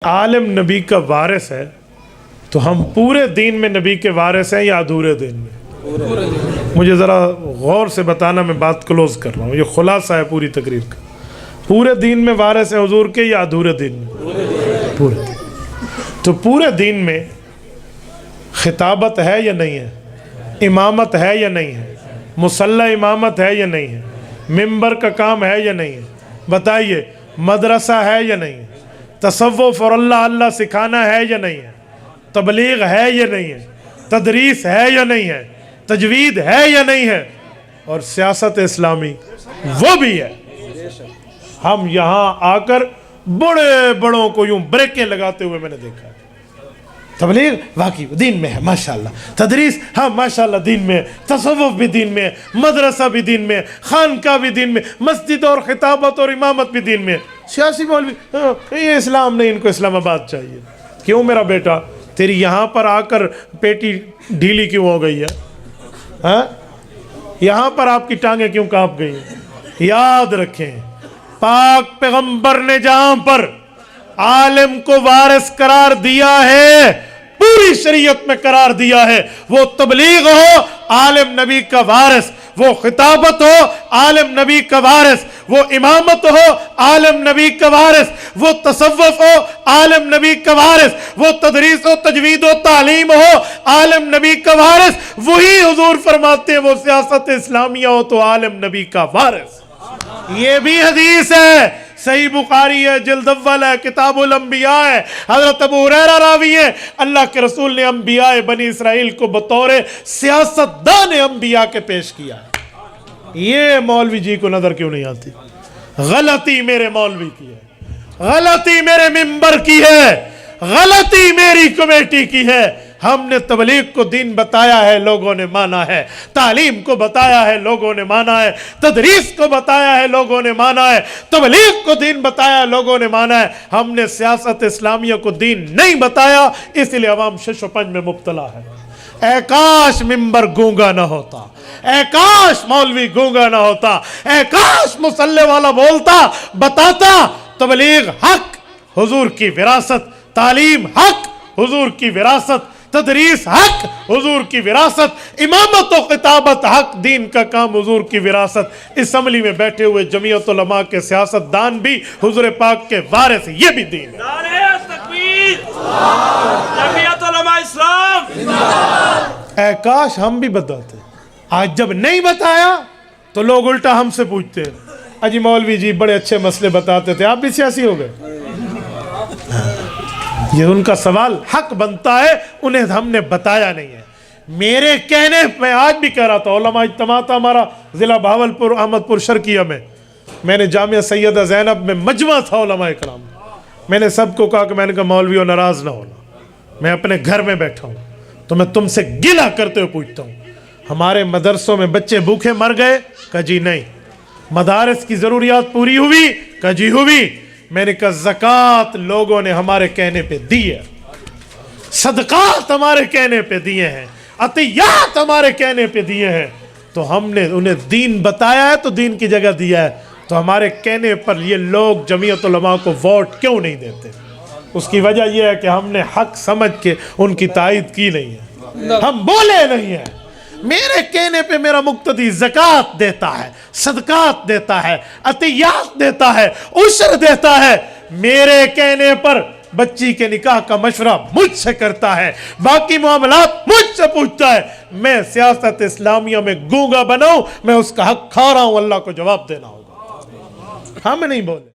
عالم نبی کا وارث ہے تو ہم پورے دین میں نبی کے وارث ہیں یا ادھورے دین میں؟ مجھے ذرا غور سے بتانا، میں بات کلوز کر رہا ہوں، یہ خلاصہ ہے پوری تقریر کا۔ پورے دین میں وارث ہیں حضور کے یا ادھورے دین میں؟ پورے دین۔ تو پورے دین میں خطابت ہے یا نہیں ہے؟ امامت ہے یا نہیں ہے؟ مصلی امامت ہے یا نہیں ہے؟ ممبر کا کام ہے یا نہیں ہے؟ بتائیے، مدرسہ ہے یا نہیں ہے؟ تصوف اور اللہ سکھانا ہے یا نہیں ہے؟ تبلیغ ہے یا نہیں ہے؟ تدریس ہے یا نہیں ہے؟ تجوید ہے یا نہیں ہے؟ اور سیاست اسلامی وہ بھی ہے۔ ہم یہاں آ کر بڑے بڑوں کو یوں بریکیں لگاتے ہوئے میں نے دیکھا ہے۔ تبلیغ واقعی دین میں ہے ماشاءاللہ، تدریس ہاں ماشاءاللہ دین میں ہے، تصوف بھی دین میں ہے، مدرسہ بھی دین میں ہے، خانقاہ بھی دین میں، مسجد اور خطابت اور امامت بھی دین میں ہے۔ سیاسی مولوی یہ اسلام نہیں، ان کو اسلام آباد چاہیے۔ کیوں میرا بیٹا تیری یہاں پر آ کر پیٹی ڈھیلی کیوں ہو گئی ہے؟ ہاں یہاں پر آپ کی ٹانگیں کیوں کانپ گئی ہیں؟ یاد رکھیں، پاک پیغمبر نے جہاں پر عالم کو وارث قرار دیا ہے، پوری شریعت میں قرار دیا ہے، وہ تبلیغ ہو عالم نبی کا وارث، وہ خطابت ہو عالم نبی کا وارث، وہ امامت ہو عالم نبی کا وارث، وہ تصوف ہو عالم نبی کا وارث، وہ تدریس و تجوید و تعلیم ہو عالم نبی کا وارث، وہی حضور فرماتے ہیں وہ سیاست اسلامیہ ہو تو عالم نبی کا وارث۔ یہ بھی حدیث ہے، صحیح بخاری ہے، جلد اول ہے، کتاب الانبیاء ہے، حضرت ابو ہریرہ راوی ہے۔ اللہ کے رسول نے انبیاء بنی اسرائیل کو بطور سیاستدان انبیاء کے پیش کیا ہے۔ یہ مولوی جی کو نظر کیوں نہیں آتی؟ غلطی میرے مولوی کی ہے، غلطی میرے ممبر کی ہے، غلطی میری کمیٹی کی ہے۔ ہم نے تبلیغ کو دین بتایا ہے، لوگوں نے مانا ہے، تعلیم کو بتایا ہے، لوگوں نے مانا ہے، تدریس کو بتایا ہے، لوگوں نے مانا ہے، تبلیغ کو دین بتایا ہے، لوگوں نے مانا ہے۔ ہم نے سیاست اسلامیہ کو دین نہیں بتایا، اس لیے عوام شش و پنج میں مبتلا ہے۔ اے کاش ممبر گونگا نہ ہوتا، اے کاش مولوی گونگا نہ ہوتا، اے کاش مصلی والا بولتا، بتاتا تبلیغ حق، حضور کی وراثت، تعلیم حق، حضور کی وراثت، تدریس حق، حضور کی وراثت، امامت و خطابت حق، دین کا کام حضور کی وراثت۔ اسمبلی میں بیٹھے ہوئے جمعیت علماء کے سیاست دان بھی حضور پاک کے وارث، یہ بھی دین ہے۔ نعرہ تکبیر، جمعیت علماء اسلام۔ اے کاش ہم بھی بتاتے، آج جب نہیں بتایا تو لوگ الٹا ہم سے پوچھتے ہیں، اجی مولوی جی بڑے اچھے مسئلے بتاتے تھے، آپ بھی سیاسی ہو گئے۔ یہ ان کا سوال حق بنتا ہے، انہیں ہم نے بتایا نہیں ہے۔ میرے کہنے میں آج بھی کہہ رہا تھا، علماء اجتماع تھا ہمارا ضلع بہاولپور احمد پور شرقیہ میں نے جامعہ سیدہ زینب میں مجمع تھا علماء کرام، میں نے سب کو کہا کہ میں نے کہا مولویوں ناراض نہ ہونا، میں اپنے گھر میں بیٹھا ہوں تو میں تم سے گلہ کرتے ہوئے پوچھتا ہوں، ہمارے مدرسوں میں بچے بھوکے مر گئے؟ کہا جی نہیں۔ مدارس کی ضروریات پوری ہوئی؟ کہا جی ہوئی۔ میں نے کہا زکوٰۃ لوگوں نے ہمارے کہنے پہ دی ہے، صدقات ہمارے کہنے پہ دیے ہیں، عطیات ہمارے کہنے پہ دیے ہیں، تو ہم نے انہیں دین بتایا ہے تو دین کی جگہ دیا ہے، تو ہمارے کہنے پر یہ لوگ جمعیت علماء کو ووٹ کیوں نہیں دیتے؟ اس کی وجہ یہ ہے کہ ہم نے حق سمجھ کے ان کی تائید کی نہیں ہے، ہم بولے نہیں ہیں۔ میرے کہنے پہ میرا مقتدی زکوٰۃ دیتا ہے، صدقات دیتا ہے، عطیات دیتا ہے، عشر دیتا ہے، میرے کہنے پر بچی کے نکاح کا مشورہ مجھ سے کرتا ہے، باقی معاملات مجھ سے پوچھتا ہے۔ میں سیاست اسلامیہ میں گونگا بناؤں، میں اس کا حق کھا رہا ہوں، اللہ کو جواب دینا ہوگا۔ ہم نہیں بولے۔